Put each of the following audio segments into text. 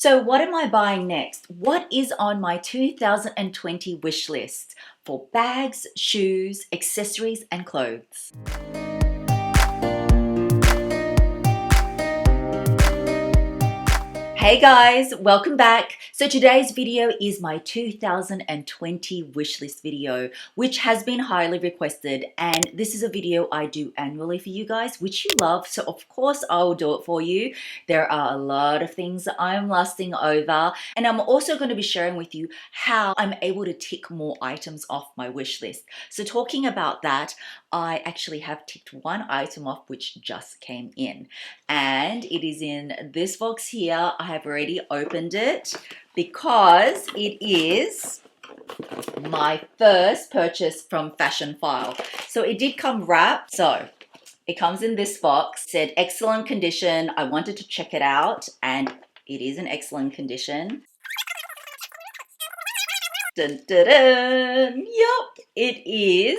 So, what am I buying next? What is on my 2020 wish list for bags, shoes, accessories, and clothes? Hey guys, welcome back. So today's video is my 2020 wishlist video, which has been highly requested, and this is a video I do annually for you guys, which you love, so of course I'll do it for you. There are a lot of things that I'm lusting over, and I'm also going to be sharing with you how I'm able to tick more items off my wish list. So talking about that, I actually have ticked one item off which just came in, and it is in this box here. I have already opened it because it is my first purchase from Fashion File. So it did come wrapped. So it comes in this box, said excellent condition. I wanted to check it out, and it is in excellent condition. Dun, dun, dun. Yup, it is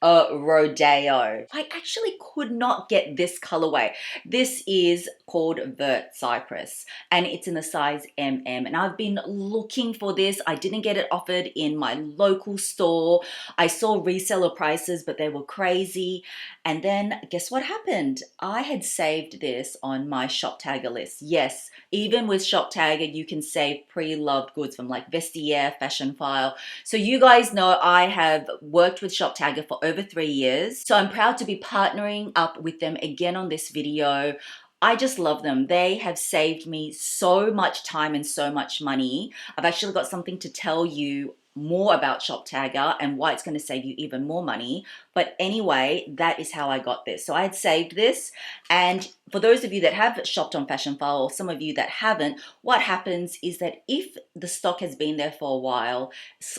a Rodeo. I actually could not get this colorway. This is called Vert Cypress, and it's in the size MM, and I've been looking for this. I didn't get it offered in my local store. I saw reseller prices, but they were crazy. And then guess what happened? I had saved this on my shop tagger list. Yes, even with shop tagger, you can save pre-loved goods from like Vestiaire, Fashion File. So you guys know I have worked with shop tagger for over 3 years. So I'm proud to be partnering up with them again on this video. I just love them. They have saved me so much time and so much money. I've actually got something to tell you more about shop tagger and why it's going to save you even more money. But anyway, that is how I got this. So I had saved this, and for those of you that have shopped on Fashion File, or some of you that haven't, what happens is that if the stock has been there for a while,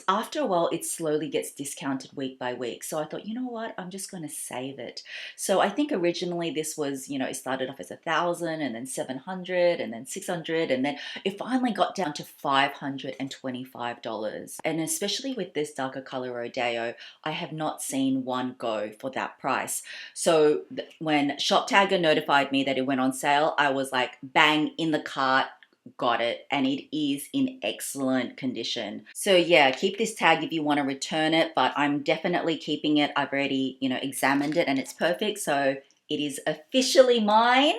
after a while it slowly gets discounted week by week. So I thought, you know what, I'm just going to save it. So I think originally this was, it started off as 1,000 and then 700 and then 600, and then it finally got down to $525. And especially with this darker color Rodeo, I have not seen one go for that price. So when shop tagger notified me that it went on sale, I was like, bang, in the cart, got it, and it is in excellent condition. So yeah, keep this tag if you want to return it, but I'm definitely keeping it. I've already examined it and it's perfect, so it is officially mine.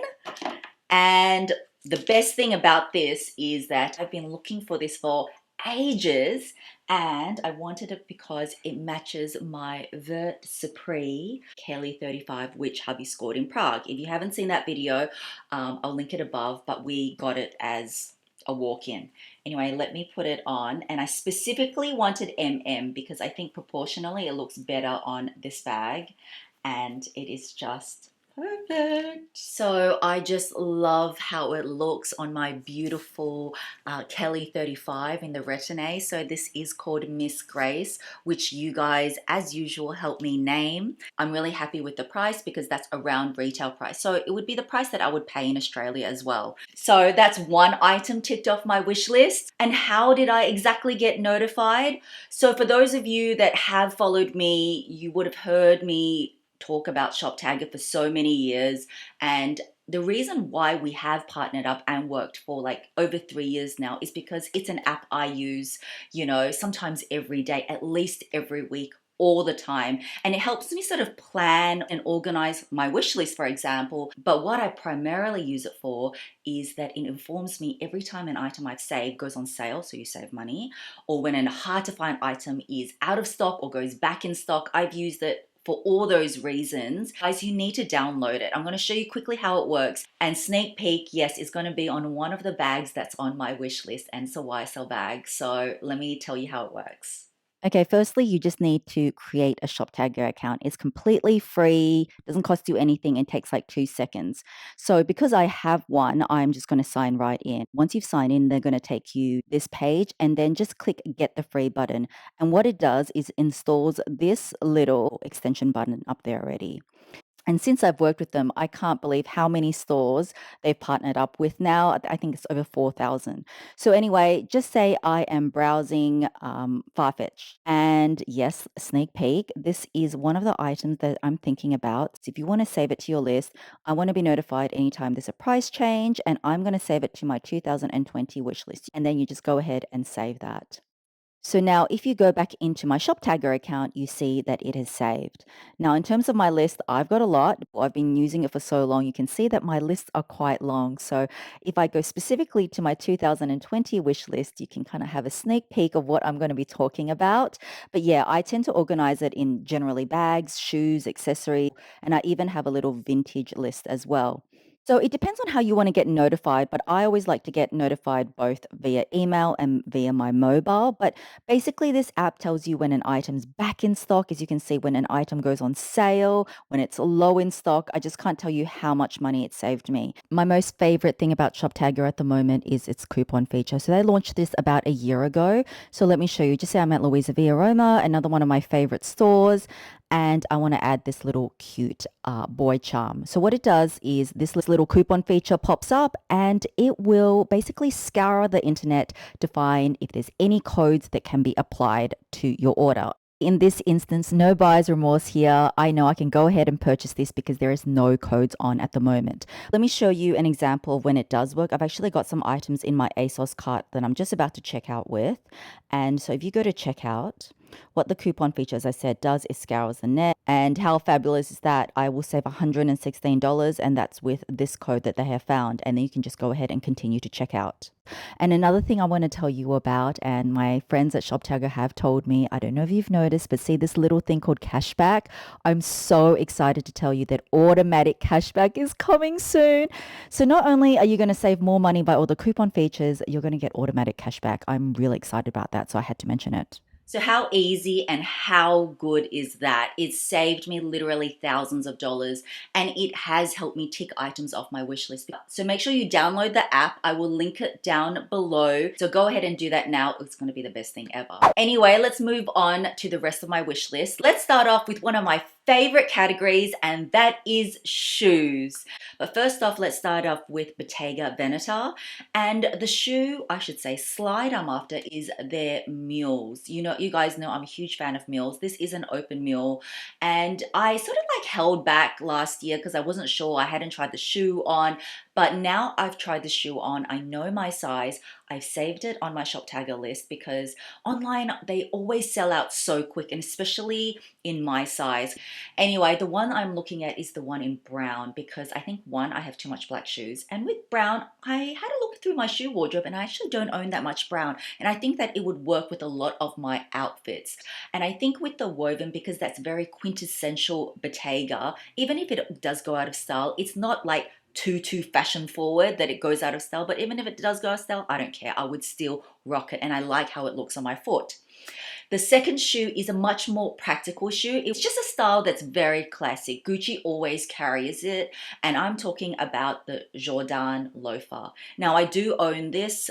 And the best thing about this is that I've been looking for this for ages, and I wanted it because it matches my Vert Supre Kelly 35, which hubby scored in Prague. If you haven't seen that video, I'll link it above, but we got it as a walk-in. Anyway, let me put it on, and I specifically wanted MM because I think proportionally it looks better on this bag, and it is just perfect. So I just love how it looks on my beautiful Kelly 35 in the retin-A. So this is called Miss Grace, which you guys, as usual, help me name. I'm really happy with the price because that's around retail price. So it would be the price that I would pay in Australia as well. So that's one item ticked off my wish list. And how did I exactly get notified? So for those of you that have followed me, you would have heard me talk about shop tagger for so many years, and the reason why we have partnered up and worked for like over 3 years now is because it's an app I use, sometimes every day, at least every week, all the time, and it helps me sort of plan and organize my wish list, for example. But what I primarily use it for is that it informs me every time an item I've saved goes on sale, so you save money, or when a hard to find item is out of stock or goes back in stock. I've used it for all those reasons. Guys, you need to download it. I'm going to show you quickly how it works. And sneak peek, yes, it's going to be on one of the bags that's on my wish list, and it's a YSL bag. So let me tell you how it works. Okay, firstly, you just need to create a shop tagger account. It's completely free, doesn't cost you anything, and takes like 2 seconds. So because I have one, I'm just going to sign right in. Once you've signed in, they're going to take you this page, and then just click get the free button. And what it does is installs this little extension button up there already. And since I've worked with them, I can't believe how many stores they've partnered up with now. I think it's over 4,000. So anyway, just say I am browsing Farfetch. And yes, sneak peek, this is one of the items that I'm thinking about. So if you want to save it to your list, I want to be notified anytime there's a price change, and I'm going to save it to my 2020 wish list. And then you just go ahead and save that. So now if you go back into my Shop Tagger account, you see that it has saved. Now in terms of my list, I've got a lot. I've been using it for so long. You can see that my lists are quite long. So if I go specifically to my 2020 wish list, you can kind of have a sneak peek of what I'm going to be talking about. But yeah, I tend to organize it in generally bags, shoes, accessories, and I even have a little vintage list as well. So it depends on how you want to get notified, but I always like to get notified both via email and via my mobile. But basically, this app tells you when an item's back in stock, as you can see, when an item goes on sale, when it's low in stock. I just can't tell you how much money it saved me. My most favorite thing about ShopTagger at the moment is its coupon feature. So they launched this about a year ago. So let me show you. Just say I'm at Louisa Via Roma, another one of my favorite stores, and I want to add this little cute boy charm. So what it does is this little coupon feature pops up and it will basically scour the internet to find if there's any codes that can be applied to your order. In this instance, no buyer's remorse here. I know I can go ahead and purchase this because there is no codes on at the moment. Let me show you an example of when it does work. I've actually got some items in my ASOS cart that I'm just about to check out with. And so if you go to checkout, what the coupon feature, as I said, does is scours the net. And how fabulous is that? I will save $116, and that's with this code that they have found. And then you can just go ahead and continue to check out. And another thing I want to tell you about, and my friends at ShopTagger have told me, I don't know if you've noticed, but see this little thing called cashback? I'm so excited to tell you that automatic cashback is coming soon. So not only are you going to save more money by all the coupon features, you're going to get automatic cashback. I'm really excited about that, so I had to mention it. So how easy and how good is that? It saved me literally thousands of dollars, and it has helped me tick items off my wish list. So make sure you download the app. I will link it down below. So go ahead and do that now. It's going to be the best thing ever. Anyway, let's move on to the rest of my wish list. Let's start off with one of my favorite categories, and that is shoes. But first off, let's start off with Bottega Veneta. And the shoe, I should say, slide I'm after is their mules. You guys know I'm a huge fan of mules. This is an open mule, and I sort of like held back last year because I wasn't sure. I hadn't tried the shoe on, but now I've tried the shoe on. I know my size. I've saved it on my shop tagger list because online they always sell out so quick, and especially in my size. Anyway, the one I'm looking at is the one in brown because I think one, I have too much black shoes, and with brown, I had a look through my shoe wardrobe and I actually don't own that much brown, and I think that it would work with a lot of my outfits. And I think with the woven, because that's very quintessential Bottega, even if it does go out of style, it's not like too fashion forward that it goes out of style. But even if it does go out of style, I don't care. I would still rock it, and I like how it looks on my foot. The second shoe is a much more practical shoe. It's just a style that's very classic. Gucci always carries it, and I'm talking about the Jordan loafer. Now, I do own this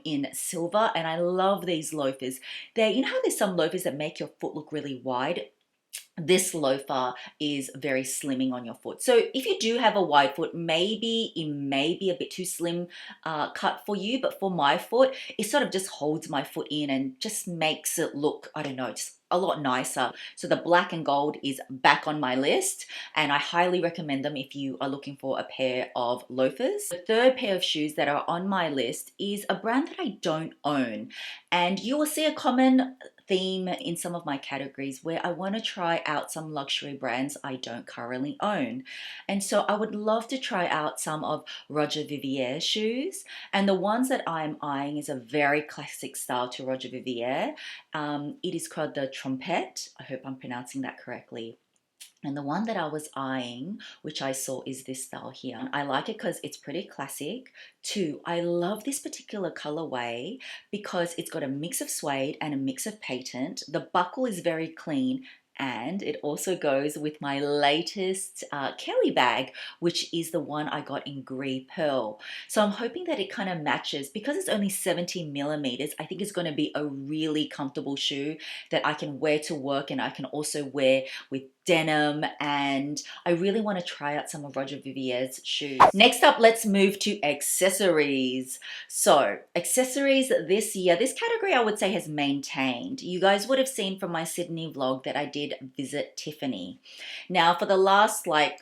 in silver, and I love these loafers. You know how there's some loafers that make your foot look really wide? This loafer is very slimming on your foot. So if you do have a wide foot, maybe it may be a bit too slim cut for you, but for my foot, it sort of just holds my foot in and just makes it look, I don't know, just a lot nicer. So the black and gold is back on my list, and I highly recommend them if you are looking for a pair of loafers. The third pair of shoes that are on my list is a brand that I don't own, and you will see a common theme in some of my categories where I want to try out some luxury brands I don't currently own. And so I would love to try out some of Roger Vivier shoes, and the ones that I'm eyeing is a very classic style to Roger Vivier. It is called the Trompette. I hope I'm pronouncing that correctly. And the one that I was eyeing, which I saw, is this style here. I like it because it's pretty classic. Two, I love this particular colorway because it's got a mix of suede and a mix of patent. The buckle is very clean, and it also goes with my latest Kelly bag, which is the one I got in Grey Pearl. So I'm hoping that it kind of matches. Because it's only 70 millimeters, I think it's going to be a really comfortable shoe that I can wear to work, and I can also wear with denim, and I really want to try out some of Roger Vivier's shoes. Next up, let's move to accessories. So accessories this year, this category I would say has maintained. You guys would have seen from my Sydney vlog that I did visit Tiffany. Now for the last like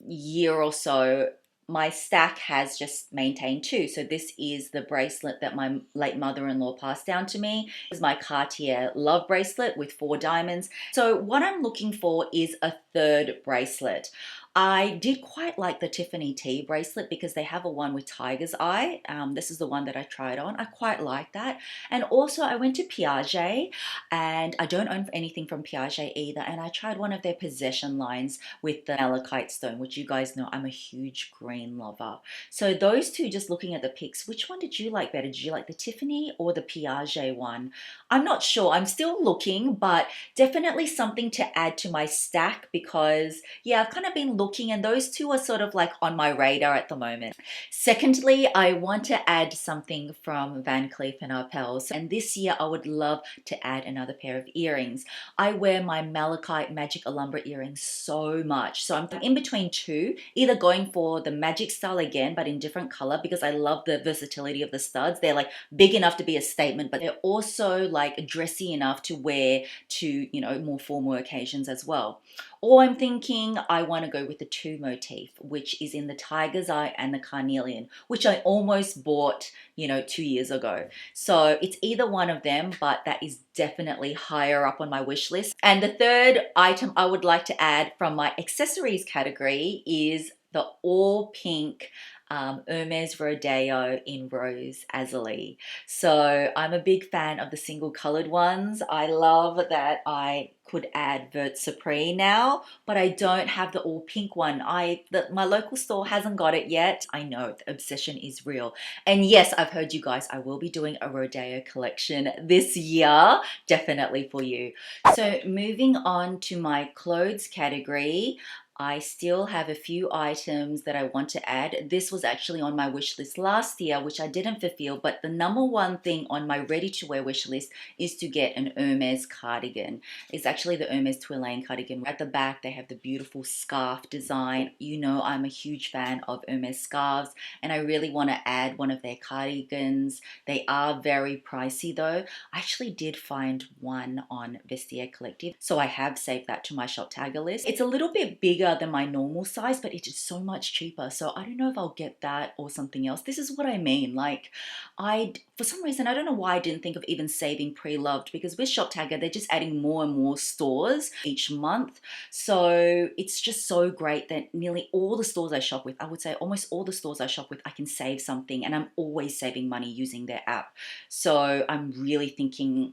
year or so, my stack has just maintained too. So this is the bracelet that my late mother-in-law passed down to me. This is my Cartier love bracelet with 4 diamonds. So what I'm looking for is a third bracelet. I did quite like the Tiffany T bracelet because they have a one with tiger's eye. This is the one that I tried on. I quite like that. And also I went to Piaget, and I don't own anything from Piaget either. And I tried one of their possession lines with the malachite stone, which you guys know I'm a huge green lover. So those two, just looking at the pics, which one did you like better? Did you like the Tiffany or the Piaget one? I'm not sure. I'm still looking, but definitely something to add to my stack because, yeah, I've kind of been looking and those two are sort of like on my radar at the moment. Secondly, I want to add something from Van Cleef & Arpels, and this year I would love to add another pair of earrings. I wear my malachite magic Alhambra earrings so much, so I'm in between two, either going for the magic style again but in different color because I love the versatility of the studs. They're like big enough to be a statement, but they're also like dressy enough to wear to, you know, more formal occasions as well. Or I'm thinking I want to go with the 2 motif, which is in the tiger's eye and the carnelian, which I almost bought, you know, 2 years ago. So it's either one of them, but that is definitely higher up on my wish list. And the third item I would like to add from my accessories category is the all pink Hermes Rodeo in Rose Azalea. So I'm a big fan of the single colored ones. I love that I could add Vert Supre now, but I don't have the all pink one. My local store hasn't got it yet. I know the obsession is real. And yes, I've heard you guys, I will be doing a Rodeo collection this year, definitely for you. So moving on to my clothes category, I still have a few items that I want to add. This was actually on my wish list last year, which I didn't fulfill, but the number one thing on my ready to wear wish list is to get an Hermes cardigan. It's actually the Hermes Twilane cardigan. At the back, they have the beautiful scarf design. You know, I'm a huge fan of Hermes scarves, and I really want to add one of their cardigans. They are very pricey though. I actually did find one on Vestiaire Collective, so I have saved that to my shop tagger list. It's a little bit bigger than my normal size, but it is so much cheaper. So I don't know if I'll get that or something else. This is what I mean. Like, for some reason, I don't know why I didn't think of even saving pre-loved, because with shop tagger, they're just adding more and more stores each month. So it's just so great that nearly all the stores I shop with, I would say almost all the stores I shop with, I can save something, and I'm always saving money using their app. So I'm really thinking,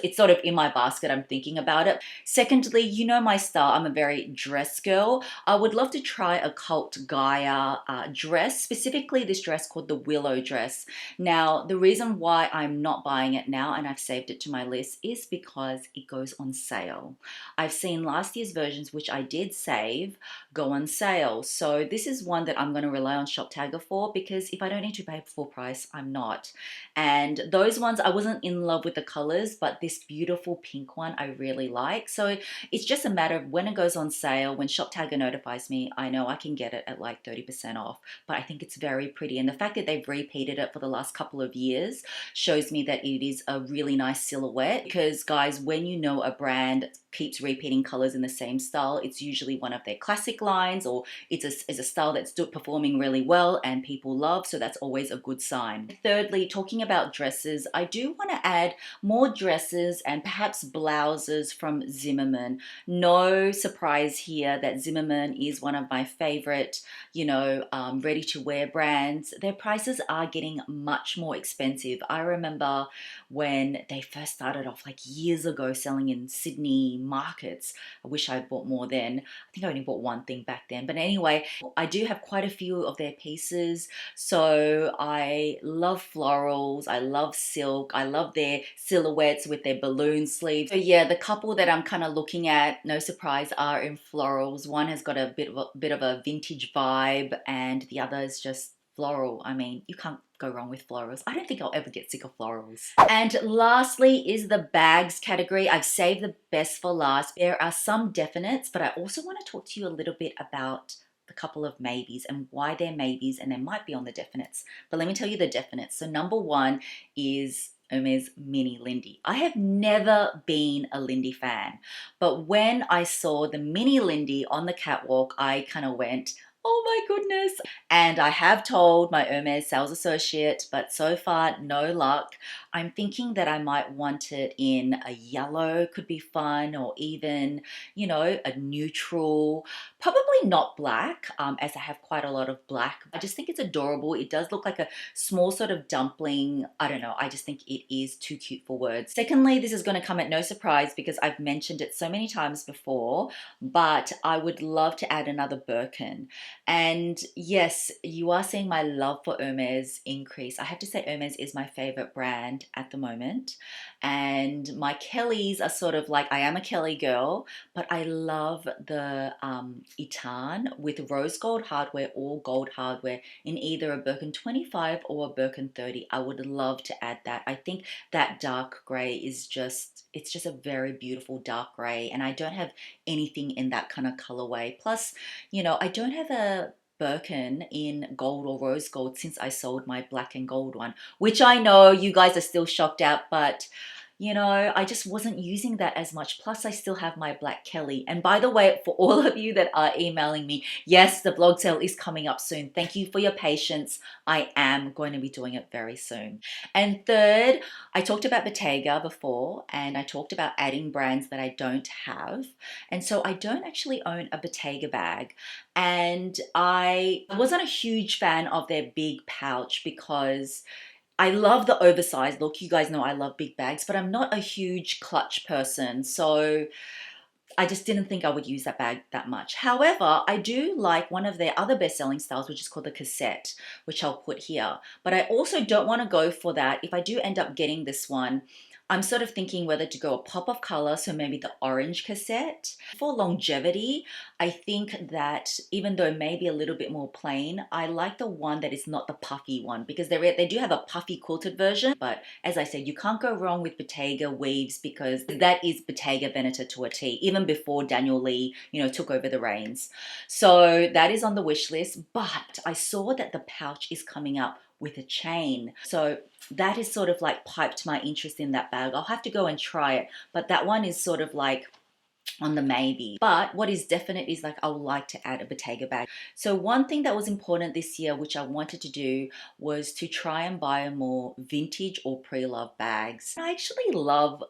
it's sort of in my basket, I'm thinking about it. Secondly, you know my style, I'm a very dress girl. I would love to try a Cult Gaia dress, specifically this dress called the Willow dress. Now, the reason why I'm not buying it now and I've saved it to my list is because it goes on sale. I've seen last year's versions, which I did save, go on sale. So this is one that I'm going to rely on shop tagger for, because if I don't need to pay full price, I'm not. And those ones, I wasn't in love with the colors, but this beautiful pink one I really like. So it's just a matter of when it goes on sale, when shop tagger notifies me, I know I can get it at like 30% off. But I think it's very pretty, and the fact that they've repeated it for the last couple of years shows me that it is a really nice silhouette. Because guys, when you know a brand keeps repeating colors in the same style, it's usually one of their classic lines, or it's a style that's performing really well and people love, so that's always a good sign. Thirdly, talking about dresses, I do want to add more dresses and perhaps blouses from Zimmermann. No surprise here that Zimmermann is one of my favorite, you know, ready to wear brands. Their prices are getting much more expensive. I remember when they first started off like years ago selling in Sydney markets. I wish I bought more then. I think I only bought one thing back then. But anyway, I do have quite a few of their pieces. So I love florals. I love silk. I love their silhouettes with their balloon sleeves. So yeah, the couple that I'm kind of looking at, no surprise, are in florals. One has got a bit of a vintage vibe, and the other is just floral. I mean, you can't go wrong with florals. I don't think I'll ever get sick of florals. And lastly is the bags category. I've saved the best for last. There are some definites, but I also want to talk to you a little bit about the couple of maybes and why they're maybes, and they might be on the definites. But let me tell you the definites. So number one is Hermes Mini Lindy. I have never been a Lindy fan, but when I saw the Mini Lindy on the catwalk, I kind of went, oh my goodness. And I have told my Hermes sales associate, but so far no luck. I'm thinking that I might want it in a yellow, could be fun, or even, you know, a neutral, probably not black, as I have quite a lot of black. I just think it's adorable. It does look like a small sort of dumpling. I don't know. I just think it is too cute for words. Secondly, this is going to come at no surprise because I've mentioned it so many times before, but I would love to add another Birkin. And yes, you are seeing my love for Hermes increase. I have to say Hermes is my favorite brand at the moment. And my Kellys are sort of like, I am a Kelly girl, but I love the Etan with rose gold hardware or gold hardware in either a Birkin 25 or a Birkin 30. I would love to add that. I think that dark gray is just, it's just a very beautiful dark gray, and I don't have anything in that kind of colorway. Plus, you know, I don't have a Birkin in gold or rose gold since I sold my black and gold one, which I know you guys are still shocked at, but you know, I just wasn't using that as much. Plus, I still have my black Kelly. And by the way, for all of you that are emailing me, yes, the blog sale is coming up soon. Thank you for your patience. I am going to be doing it very soon. And third, I talked about Bottega before, and I talked about adding brands that I don't have. And so I don't actually own a Bottega bag. And I wasn't a huge fan of their big pouch because I love the oversized look. You guys know I love big bags, but I'm not a huge clutch person. So I just didn't think I would use that bag that much. However, I do like one of their other best-selling styles, which is called the cassette, which I'll put here. But I also don't want to go for that. If I do end up getting this one, I'm sort of thinking whether to go a pop of color, so maybe the orange cassette. For longevity, I think that even though maybe a little bit more plain, I like the one that is not the puffy one, because they do have a puffy quilted version. But as I said, you can't go wrong with Bottega weaves because that is Bottega Veneta to a T, even before Daniel Lee, you know, took over the reins. So that is on the wish list, but I saw that the pouch is coming up with a chain. So that is sort of like piped my interest in that bag. I'll have to go and try it, but that one is sort of like on the maybe. But what is definite is like I would like to add a Bottega bag. So one thing that was important this year, which I wanted to do, was to try and buy more vintage or pre-loved bags. I actually love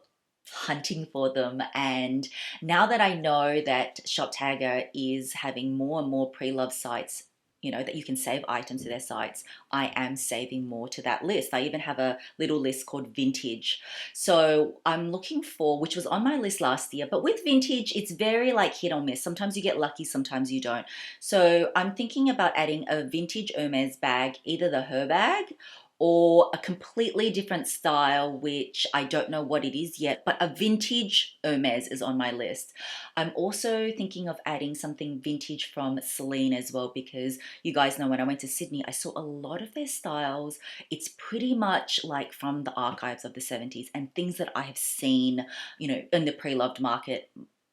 hunting for them, and now that I know that ShopTagger is having more and more pre-loved sites, you know, that you can save items to their sites, I am saving more to that list. I even have a little list called vintage. So I'm looking for, which was on my list last year, but with vintage, it's very like hit or miss. Sometimes you get lucky, sometimes you don't. So I'm thinking about adding a vintage Hermes bag, either the Her bag or a completely different style, which I don't know what it is yet, but a vintage Hermes is on my list. I'm also thinking of adding something vintage from Celine as well, because you guys know when I went to Sydney, I saw a lot of their styles. It's pretty much like from the archives of the 70s and things that I have seen, you know, in the pre-loved market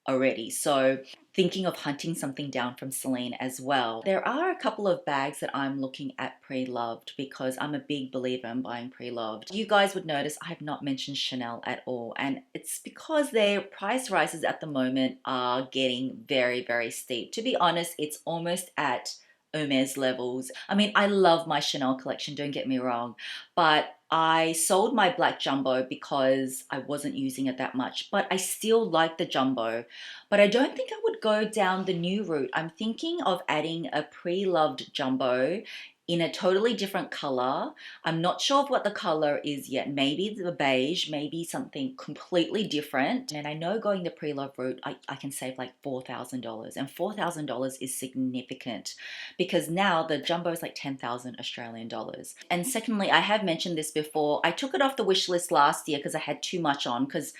already. So thinking of hunting something down from Celine as well. There are a couple of bags that I'm looking at pre-loved because I'm a big believer in buying pre-loved. You guys would notice I have not mentioned Chanel at all, and it's because their price rises at the moment are getting very, very steep. To be honest, it's almost at Hermes levels. I mean, I love my Chanel collection, don't get me wrong, but I sold my black jumbo because I wasn't using it that much, but I still like the jumbo. But I don't think I would go down the new route. I'm thinking of adding a pre-loved jumbo in a totally different color. I'm not sure of what the color is yet. Maybe the beige, maybe something completely different. And I know going the pre-love route, I can save like $4,000, and $4,000 is significant because now the jumbo is like 10,000 Australian dollars. And secondly, I have mentioned this before, I took it off the wish list last year because I had too much on, because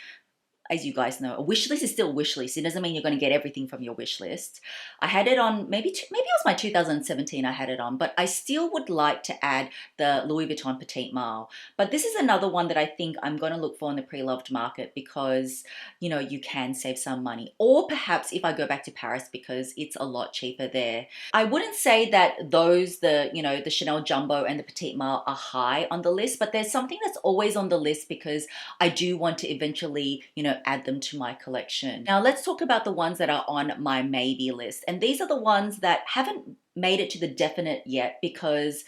as you guys know, a wish list is still a wish list. It doesn't mean you're going to get everything from your wish list. I had it on, maybe it was my 2017 I had it on, but I still would like to add the Louis Vuitton Petite Malle. But this is another one that I think I'm going to look for in the pre-loved market because, you know, you can save some money. Or perhaps if I go back to Paris because it's a lot cheaper there. I wouldn't say that those, the Chanel Jumbo and the Petite Malle are high on the list, but there's something that's always on the list because I do want to eventually, add them to my collection. Now let's talk about the ones that are on my maybe list. And these are the ones that haven't made it to the definite yet because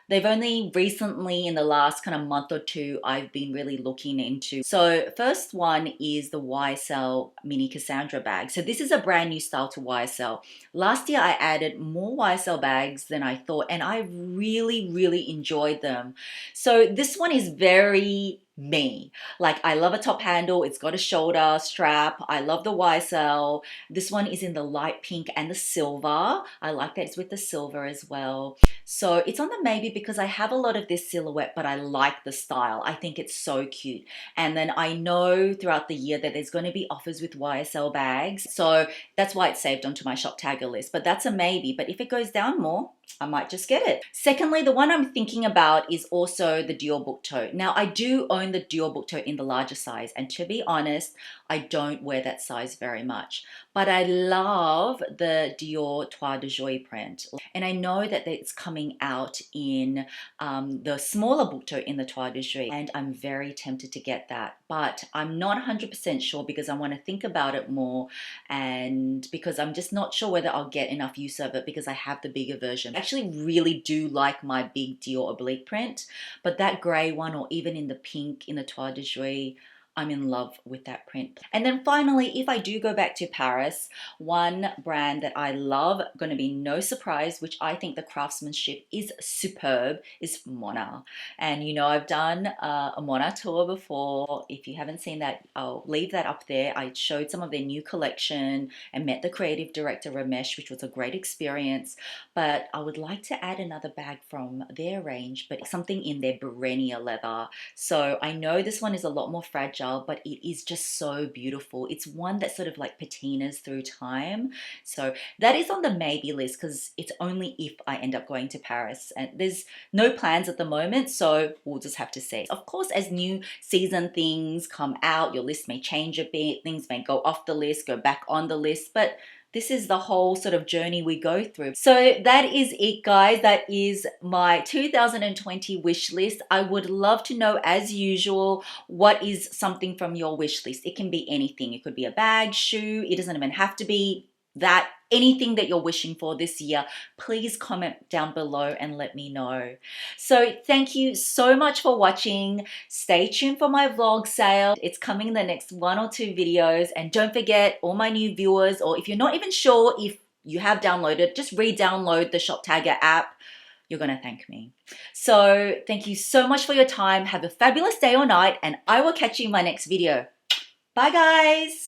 they've only recently, in the last kind of month or two, I've been really looking into. So first one is the YSL Mini Cassandra bag. So this is a brand new style to YSL. Last year I added more YSL bags than I thought, and I really, really enjoyed them. So this one is very me. Like, I love a top handle. It's got a shoulder strap. I love the YSL. This one is in the light pink and the silver. I like that it's with the silver as well. So it's on the maybe because I have a lot of this silhouette, but I like the style. I think it's so cute. And then I know throughout the year that there's going to be offers with YSL bags. So that's why it's saved onto my shop tagger list. But that's a maybe. But if it goes down more, I might just get it. Secondly, the one I'm thinking about is also the Dior book tote. Now, I do own the Dior book tote in the larger size, and to be honest, I don't wear that size very much. But I love the Dior Toile de Joie print. And I know that it's coming out in the smaller book tote in the Toile de Joie, and I'm very tempted to get that. But I'm not 100% sure because I want to think about it more, and because I'm just not sure whether I'll get enough use of it because I have the bigger version. I actually really do like my big Dior oblique print, but that grey one, or even in the pink in the Toile de Joie, I'm in love with that print. And then finally, if I do go back to Paris, one brand that I love, going to be no surprise, which I think the craftsmanship is superb, is Moynat. And I've done a Moynat tour before. If you haven't seen that, I'll leave that up there. I showed some of their new collection and met the creative director, Ramesh, which was a great experience. But I would like to add another bag from their range, but something in their Barenia leather. So I know this one is a lot more fragile, but it is just so beautiful. It's one that sort of like patinas through time. So that is on the maybe list because it's only if I end up going to Paris, and there's no plans at the moment, so we'll just have to see. Of course, as new season things come out, your list may change a bit. Things may go off the list, go back on the list, but this is the whole sort of journey we go through. So that is it, guys. That is my 2020 wish list. I would love to know, as usual, what is something from your wish list. It can be anything. It could be a bag, shoe. It doesn't even have to be that. Anything that you're wishing for this year, please comment down below and let me know. So thank you so much for watching. Stay tuned for my vlog sale. It's coming in the next 1 or 2 videos. And don't forget, all my new viewers, or if you're not even sure if you have downloaded, just re-download the Shop Tagger app. You're going to thank me. So thank you so much for your time. Have a fabulous day or night, and I will catch you in my next video. Bye, guys.